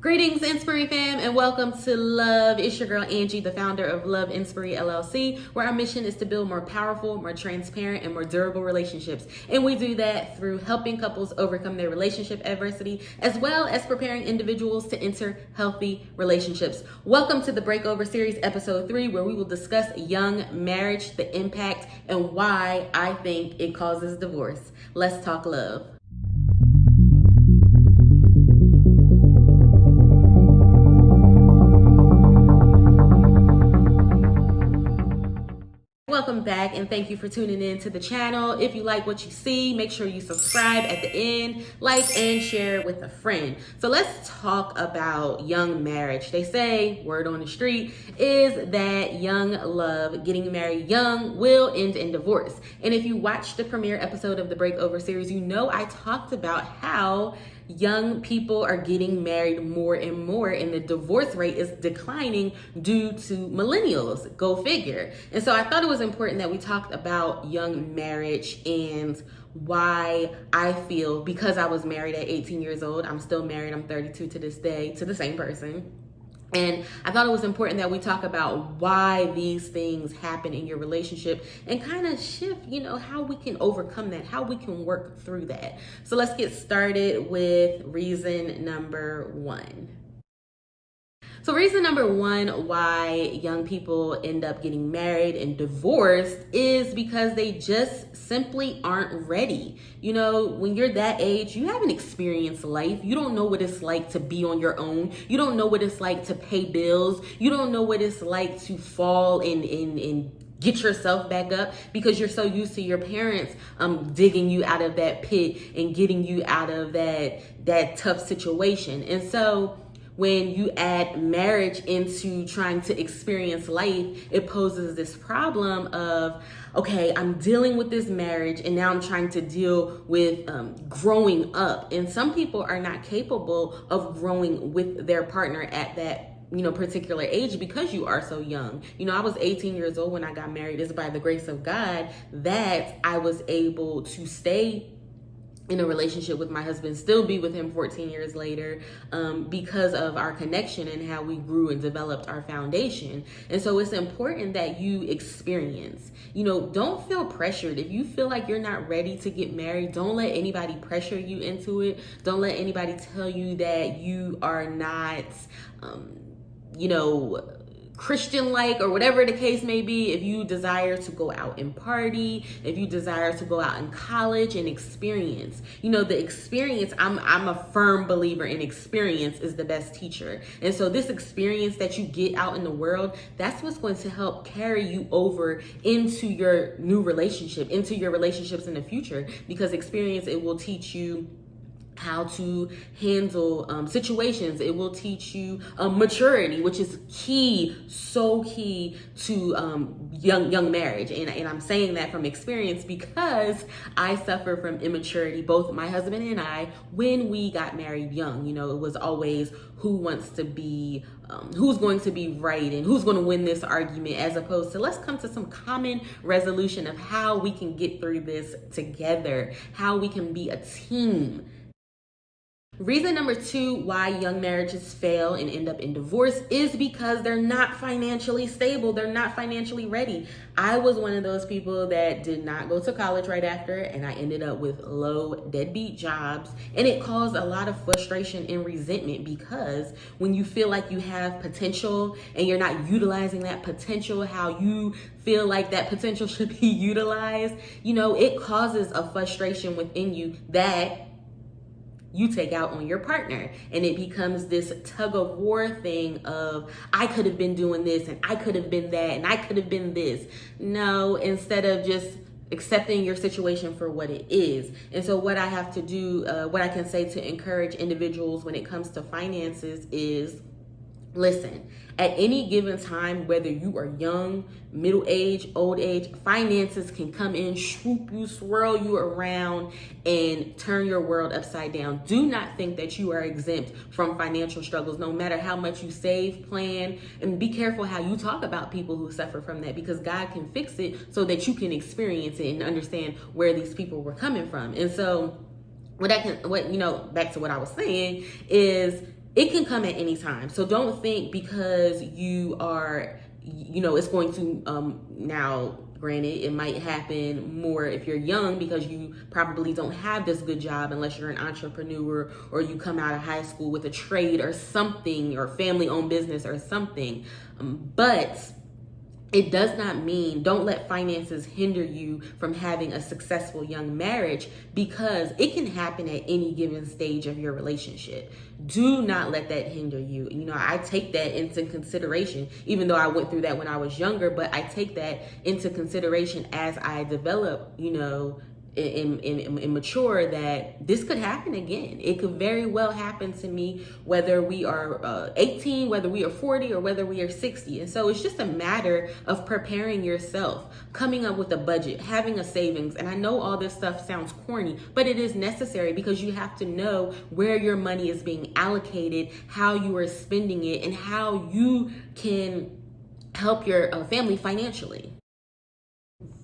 Greetings, Inspiry fam, and welcome to Love. It's your girl Angie, the founder of Love Inspiry LLC, where our mission is to build more powerful, more transparent, and more durable relationships. And we do that through helping couples overcome their relationship adversity, as well as preparing individuals to enter healthy relationships. Welcome to the Breakover Series, Episode 3, where we will discuss young marriage, the impact, and why I think it causes divorce. Let's talk love. Welcome back, and thank you for tuning in to the channel. If you like what you see, make sure you subscribe at the end, like and share with a friend. So let's talk about young marriage. They say, word on the street, is that young love, getting married young, will end in divorce. And if you watched the premiere episode of the Breakover series, you know I talked about how young people are getting married more and more, and the divorce rate is declining due to millennials. Go figure. And so I thought it was important that we talked about young marriage and why I feel, because I was married at 18 years old, I'm still married, I'm 32 to this day, to the same person. And I thought it was important that we talk about why these things happen in your relationship and kind of shift, how we can overcome that, how we can work through that. So let's get started with reason number one. So reason number one why young people end up getting married and divorced is because they just simply aren't ready. When you're that age, you haven't experienced life. You don't know what it's like to be on your own. You don't know what it's like to pay bills. You don't know what it's like to fall and get yourself back up because you're so used to your parents digging you out of that pit and getting you out of that tough situation. And so when you add marriage into trying to experience life, it poses this problem of, okay, I'm dealing with this marriage and now I'm trying to deal with growing up. And some people are not capable of growing with their partner at that particular age because you are so young. I was 18 years old when I got married. It's by the grace of God that I was able to stay in a relationship with my husband, still be with him 14 years later, because of our connection and how we grew and developed our foundation. And so it's important that you experience, don't feel pressured. If you feel like you're not ready to get married, don't let anybody pressure you into it. Don't let anybody tell you that you are not, Christian-like or whatever the case may be. If you desire to go out and party, if you desire to go out in college and experience, the experience, I'm a firm believer in experience is the best teacher. And so this experience that you get out in the world, that's what's going to help carry you over into your new relationship, into your relationships in the future, because experience, it will teach you how to handle situations. It will teach you maturity, which is so key to young marriage. And I'm saying that from experience because I suffer from immaturity, both my husband and I, when we got married young. It was always who wants to be, who's going to be right and who's going to win this argument, as opposed to let's come to some common resolution of how we can get through this together, how we can be a team. Reason number two why young marriages fail and end up in divorce is because they're not financially stable. They're not financially ready. I was one of those people that did not go to college right after, and I ended up with low deadbeat jobs. And it caused a lot of frustration and resentment because when you feel like you have potential and you're not utilizing that potential how you feel like that potential should be utilized, it causes a frustration within you that you take out on your partner, and it becomes this tug of war thing of I could have been doing this and I could have been that and I could have been this. No, instead of just accepting your situation for what it is. And so what I have to do, what I can say to encourage individuals when it comes to finances is, listen, at any given time, whether you are young, middle age, old age, finances can come in, swoop you, swirl you around, and turn your world upside down. Do not think that you are exempt from financial struggles, no matter how much you save, plan, and be careful how you talk about people who suffer from that, because God can fix it so that you can experience it and understand where these people were coming from. And so back to what I was saying is, it can come at any time. So don't think because you are, it's going to, now granted, it might happen more if you're young because you probably don't have this good job unless you're an entrepreneur or you come out of high school with a trade or something, or family owned business or something. But it does not mean, don't let finances hinder you from having a successful young marriage, because it can happen at any given stage of your relationship. Do not let that hinder you. I take that into consideration, even though I went through that when I was younger, but I take that into consideration as I develop, and mature, that this could happen again. It could very well happen to me, whether we are 18, whether we are 40, or whether we are 60. And so it's just a matter of preparing yourself, coming up with a budget, having a savings. And I know all this stuff sounds corny, but it is necessary, because you have to know where your money is being allocated, how you are spending it, and how you can help your family financially.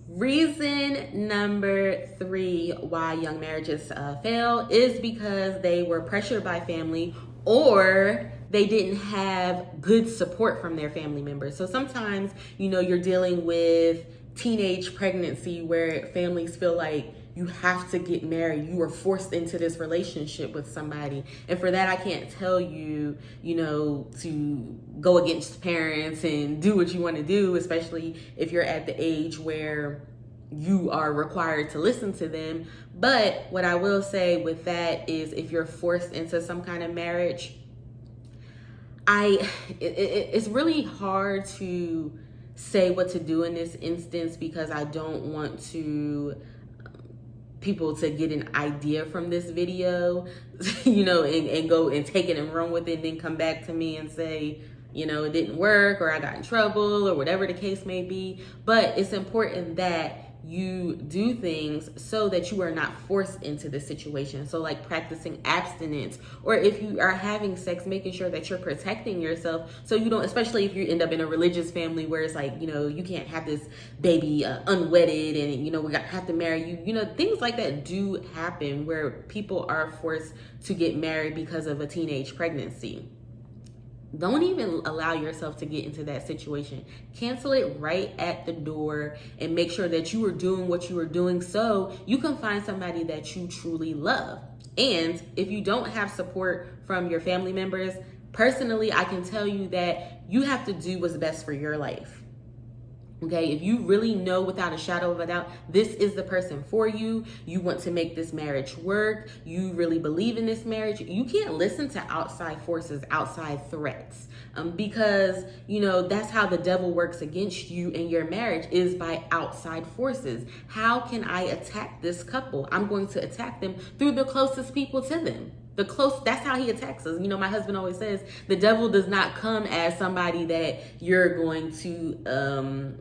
Reason number 3 why young marriages fail is because they were pressured by family, or they didn't have good support from their family members. So sometimes, you're dealing with teenage pregnancy where families feel like you have to get married. You are forced into this relationship with somebody. And for that, I can't tell you, to go against parents and do what you want to do, especially if you're at the age where you are required to listen to them. But what I will say with that is, if you're forced into some kind of marriage, it's really hard to say what to do in this instance, because I don't want people to get an idea from this video, and go and take it and run with it, and then come back to me and say, it didn't work, or I got in trouble, or whatever the case may be. But it's important that you do things so that you are not forced into this situation. So like practicing abstinence, or if you are having sex, making sure that you're protecting yourself, so you don't, especially if you end up in a religious family where it's like, you can't have this baby unwedded, and we have to marry you. Things like that do happen where people are forced to get married because of a teenage pregnancy. Don't even allow yourself to get into that situation. Cancel it right at the door, and make sure that you are doing what you are doing so you can find somebody that you truly love. And if you don't have support from your family members, personally, I can tell you that you have to do what's best for your life. Okay, if you really know without a shadow of a doubt, this is the person for you, you want to make this marriage work, you really believe in this marriage, you can't listen to outside forces, outside threats, because, that's how the devil works against you in your marriage, is by outside forces. How can I attack this couple? I'm going to attack them through the closest people to them. That's how he attacks us. My husband always says the devil does not come as somebody that you're going to,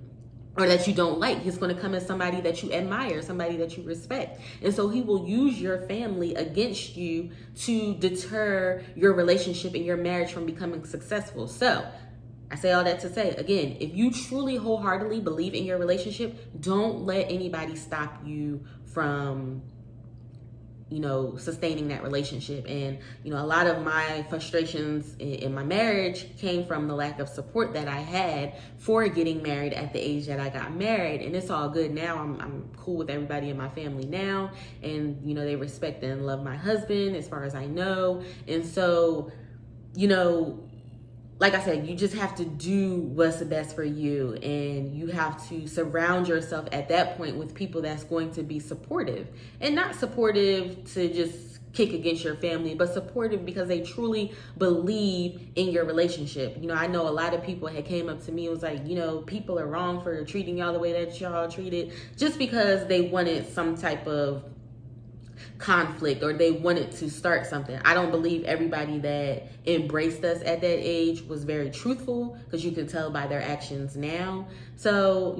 or that you don't like. He's going to come as somebody that you admire, somebody that you respect. And so he will use your family against you to deter your relationship and your marriage from becoming successful. So I say all that to say, again, if you truly wholeheartedly believe in your relationship, don't let anybody stop you from sustaining that relationship. And, a lot of my frustrations in my marriage came from the lack of support that I had for getting married at the age that I got married. And it's all good now. I'm cool with everybody in my family now. And, they respect and love my husband as far as I know. And so, like I said, you just have to do what's the best for you, and you have to surround yourself at that point with people that's going to be supportive, and not supportive to just kick against your family, but supportive because they truly believe in your relationship. I know a lot of people had came up to me and was like, people are wrong for treating y'all the way that y'all treated, just because they wanted some type of conflict, or they wanted to start something. I don't believe everybody that embraced us at that age was very truthful, because you can tell by their actions now. So,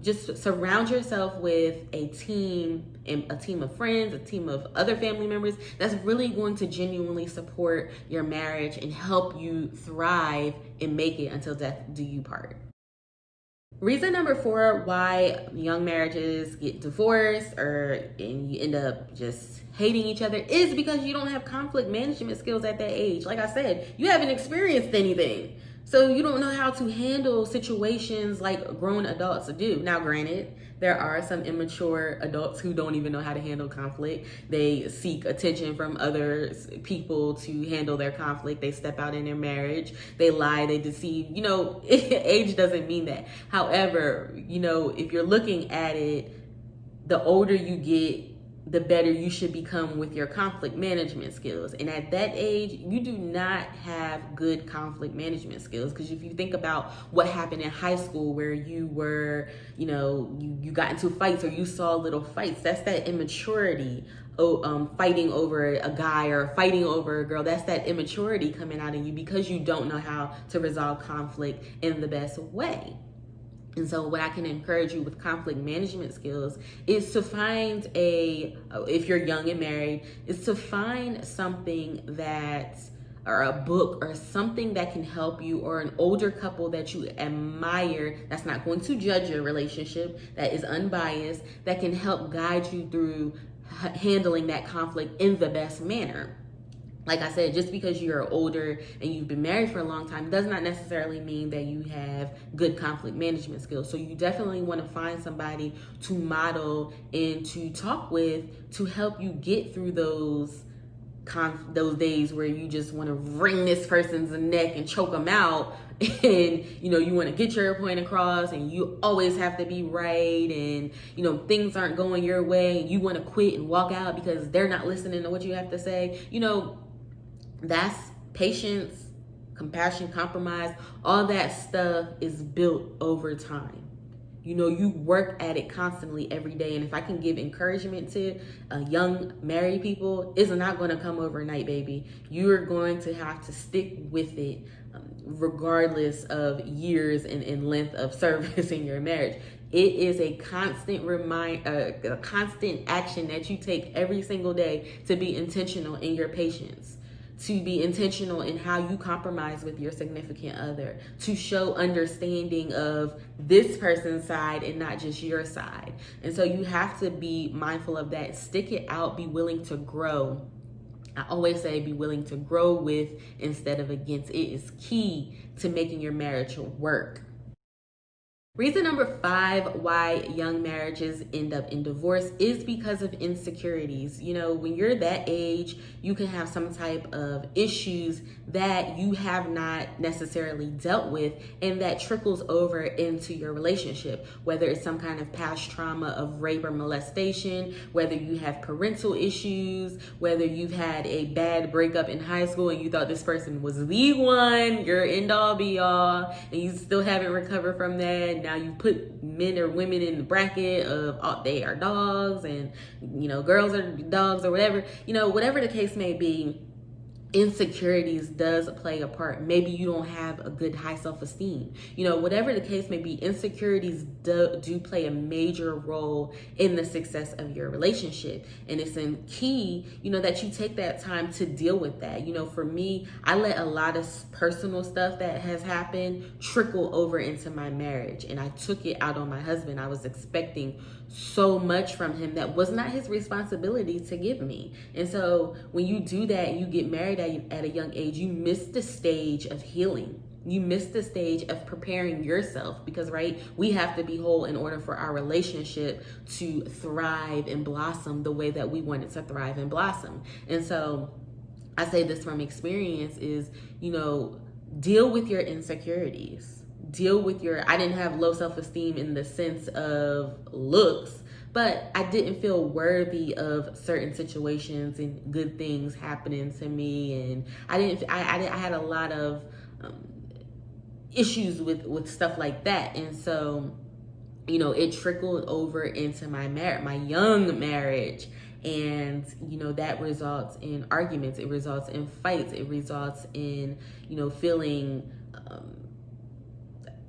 just surround yourself with a team of friends, a team of other family members that's really going to genuinely support your marriage and help you thrive and make it until death do you part. Reason number 4 why young marriages get divorced and you end up just hating each other is because you don't have conflict management skills at that age. Like I said, you haven't experienced anything. So you don't know how to handle situations like grown adults do. Now, granted, there are some immature adults who don't even know how to handle conflict. They seek attention from other people to handle their conflict. They step out in their marriage. They lie, they deceive. Age doesn't mean that. However, if you're looking at it, the older you get, the better you should become with your conflict management skills. And at that age, you do not have good conflict management skills. Because if you think about what happened in high school where you were, you got into fights or you saw little fights, that's that immaturity. Fighting over a guy or fighting over a girl, that's that immaturity coming out of you because you don't know how to resolve conflict in the best way. And so what I can encourage you with conflict management skills is to find if you're young and married, is to find something or a book or something that can help you, or an older couple that you admire that's not going to judge your relationship, that is unbiased, that can help guide you through handling that conflict in the best manner. Like I said, just because you're older and you've been married for a long time does not necessarily mean that you have good conflict management skills. So you definitely want to find somebody to model and to talk with to help you get through those days where you just want to wring this person's neck and choke them out, and you want to get your point across, and you always have to be right, and things aren't going your way, and you want to quit and walk out because they're not listening to what you have to say. That's patience, compassion, compromise. All that stuff is built over time. You work at it constantly every day. And if I can give encouragement to young married people, it's not going to come overnight, baby. You're going to have to stick with it regardless of years and length of service in your marriage. It is a constant a constant action that you take every single day to be intentional in your patience, to be intentional in how you compromise with your significant other, to show understanding of this person's side and not just your side. And so you have to be mindful of that. Stick it out, be willing to grow. I always say be willing to grow with instead of against. It is key to making your marriage work. Reason number 5 why young marriages end up in divorce is because of insecurities. When you're that age, you can have some type of issues that you have not necessarily dealt with, and that trickles over into your relationship, whether it's some kind of past trauma of rape or molestation, whether you have parental issues, whether you've had a bad breakup in high school and you thought this person was the one, your end all be all, and you still haven't recovered from that. Now you put men or women in the bracket of they are dogs, and girls are dogs, or whatever the case may be. Insecurities does play a part. Maybe you don't have a good high self-esteem. Whatever the case may be, insecurities do play a major role in the success of your relationship. And it's key, that you take that time to deal with that. For me, I let a lot of personal stuff that has happened trickle over into my marriage, and I took it out on my husband. I was expecting so much from him that was not his responsibility to give me. And so when you do that and you get married at a young age, you miss the stage of healing. You miss the stage of preparing yourself, because we have to be whole in order for our relationship to thrive and blossom the way that we want it to thrive and blossom. And so I say this from experience is, deal with your insecurities. I didn't have low self-esteem in the sense of looks, but I didn't feel worthy of certain situations and good things happening to me. And I had a lot of issues with stuff like that. And so, it trickled over into my young marriage. And, that results in arguments. It results in fights. It results in, feeling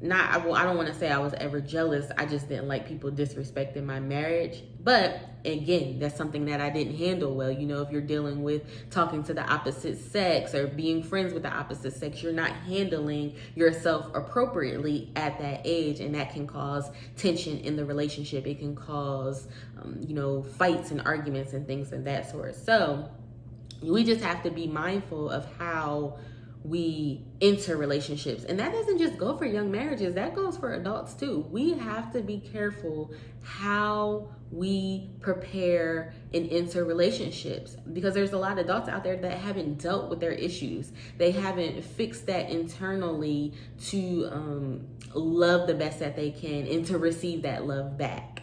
I don't want to say I was ever jealous. I just didn't like people disrespecting my marriage. But again, that's something that I didn't handle well. You know, if you're dealing with talking to the opposite sex or being friends with the opposite sex, you're not handling yourself appropriately at that age. And that can cause tension in the relationship. It can cause, fights and arguments and things of that sort. So we just have to be mindful of how we enter relationships. And that doesn't just go for young marriages, that goes for adults too. We have to be careful how we prepare and enter relationships, because there's a lot of adults out there that haven't dealt with their issues. They haven't fixed that internally to love the best that they can and to receive that love back.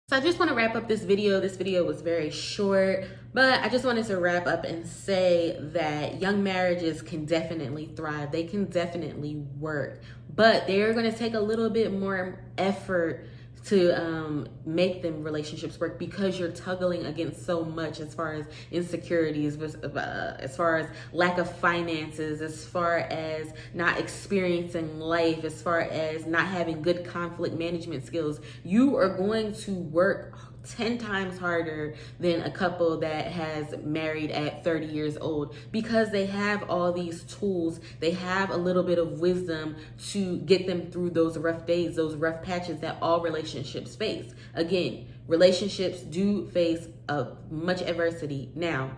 So I just want to wrap up this video. This video was very short, but I just wanted to wrap up and say that young marriages can definitely thrive. They can definitely work, but they're going to take a little bit more effort to make them relationships work, because you're tugging against so much as far as insecurities, as far as lack of finances, as far as not experiencing life, as far as not having good conflict management skills. You are going to work 10 times harder than a couple that has married at 30 years old, because they have all these tools. They have a little bit of wisdom to get them through those rough days, those rough patches that all relationships face. Again, relationships do face much adversity. Now,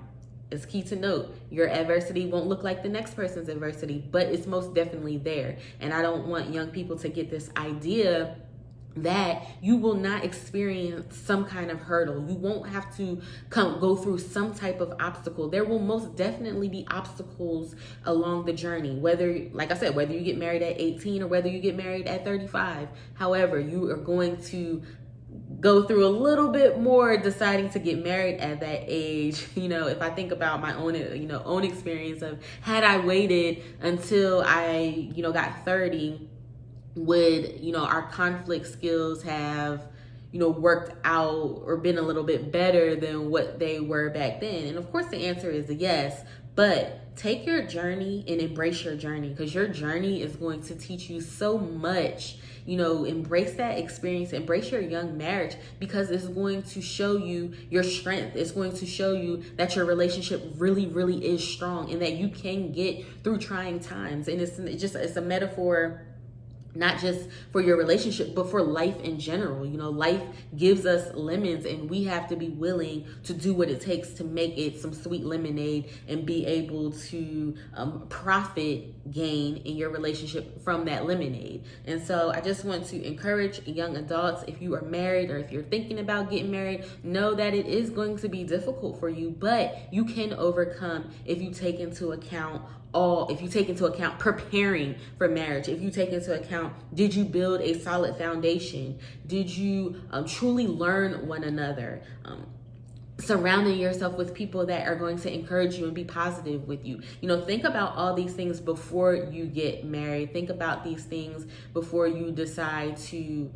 it's key to note, your adversity won't look like the next person's adversity, but it's most definitely there. And I don't want young people to get this idea that you will not experience some kind of hurdle. You won't have to go through some type of obstacle. There will most definitely be obstacles along the journey, whether, like I said, whether you get married at 18 or whether you get married at 35. However, you are going to go through a little bit more deciding to get married at that age. If I think about my own experience of, had I waited until I, got 30, would our conflict skills have worked out or been a little bit better than what they were back then? And of course the answer is yes, but take your journey and embrace your journey, because your journey is going to teach you so much. Embrace that experience, embrace your young marriage, because it's going to show you your strength. It's going to show you that your relationship really, really is strong, and that you can get through trying times. And it's a metaphor, not just for your relationship, but for life in general. Life gives us lemons, and we have to be willing to do what it takes to make it some sweet lemonade and be able to profit gain in your relationship from that lemonade. And so I just want to encourage young adults, if you are married or if you're thinking about getting married, know that it is going to be difficult for you, but you can overcome if you take into account preparing for marriage. If you take into account, did you build a solid foundation? Did you truly learn one another? Surrounding yourself with people that are going to encourage you and be positive with you. Think about all these things before you get married. Think about these things before you decide to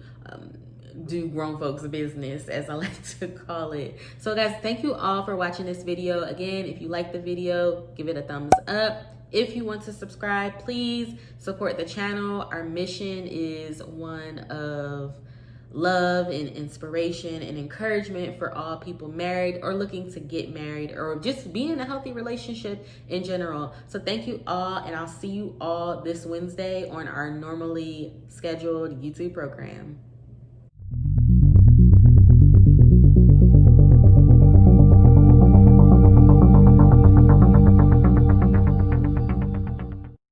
do grown folks business, as I like to call it. So guys, thank you all for watching this video. Again, if you like the video, give it a thumbs up. If you want to subscribe, please support the channel. Our mission is one of love and inspiration and encouragement for all people married or looking to get married or just be in a healthy relationship in general. So thank you all, and I'll see you all this Wednesday on our normally scheduled YouTube program.